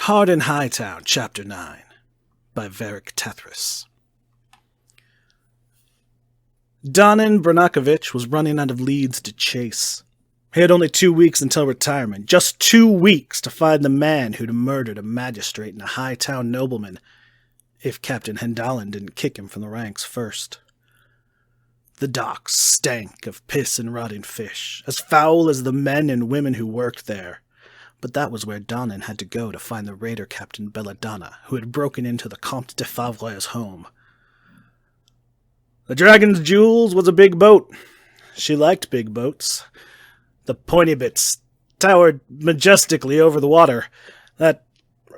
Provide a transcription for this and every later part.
Hard in Hightown, Chapter 9, by Varric Tethris. Donin Brnakovich was running out of leads to chase. He had only 2 weeks until retirement, just 2 weeks to find the man who'd murdered a magistrate and a Hightown nobleman, if Captain Hendalin didn't kick him from the ranks first. The docks stank of piss and rotting fish, as foul as the men and women who worked there. But that was where Donin had to go to find the raider Captain Belladonna, who had broken into the Comte de Favre's home. The Dragon's Jewels was a big boat. She liked big boats. The pointy bits towered majestically over the water. That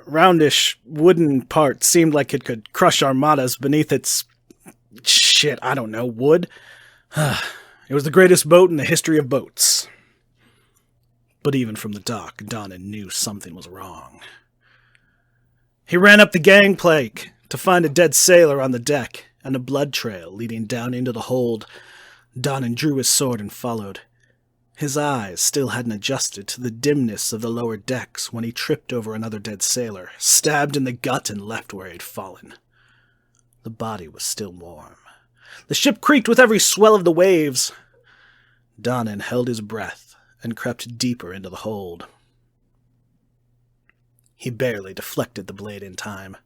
roundish wooden part seemed like it could crush armadas beneath its... wood. It was the greatest boat in the history of boats. But even from the dock, Donin knew something was wrong. He ran up the gangplank to find a dead sailor on the deck and a blood trail leading down into the hold. Donin drew his sword and followed. His eyes still hadn't adjusted to the dimness of the lower decks when he tripped over another dead sailor, stabbed in the gut and left where he'd fallen. The body was still warm. The ship creaked with every swell of the waves. Donin held his breath and crept deeper into the hold. He barely deflected the blade in time.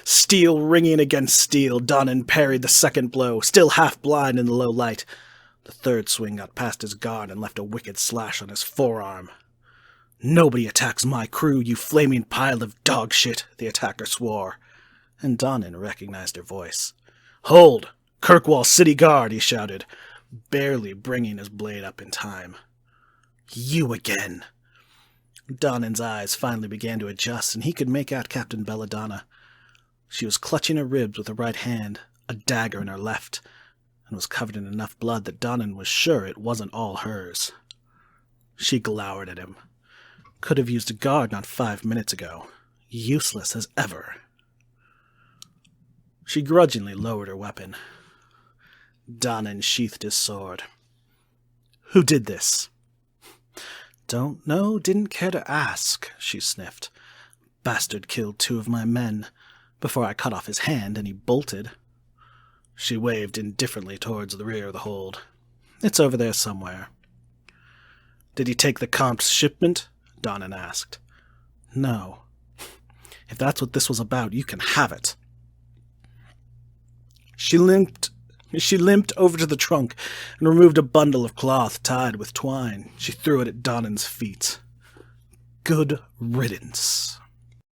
Steel ringing against steel, Donin parried the second blow, still half blind in the low light. The third swing got past his guard and left a wicked slash on his forearm. "Nobody attacks my crew, you flaming pile of dog shit," the attacker swore, and Donin recognized her voice. "Hold! Kirkwall City Guard," he shouted, barely bringing his blade up in time. "You again!" Donin's eyes finally began to adjust, and he could make out Captain Belladonna. She was clutching her ribs with her right hand, a dagger in her left, and was covered in enough blood that Donin was sure it wasn't all hers. She glowered at him. Could have used a guard not 5 minutes ago. Useless as ever. She grudgingly lowered her weapon. Donin sheathed his sword. "Who did this?" "Don't know, didn't care to ask," she sniffed. "Bastard killed 2 of my men, before I cut off his hand and he bolted." She waved indifferently towards the rear of the hold. "It's over there somewhere." "Did he take the Comte's shipment?" Donin asked. "No. If that's what this was about, you can have it." She limped over to the trunk and removed a bundle of cloth tied with twine. She threw it at Donin's feet. "Good riddance."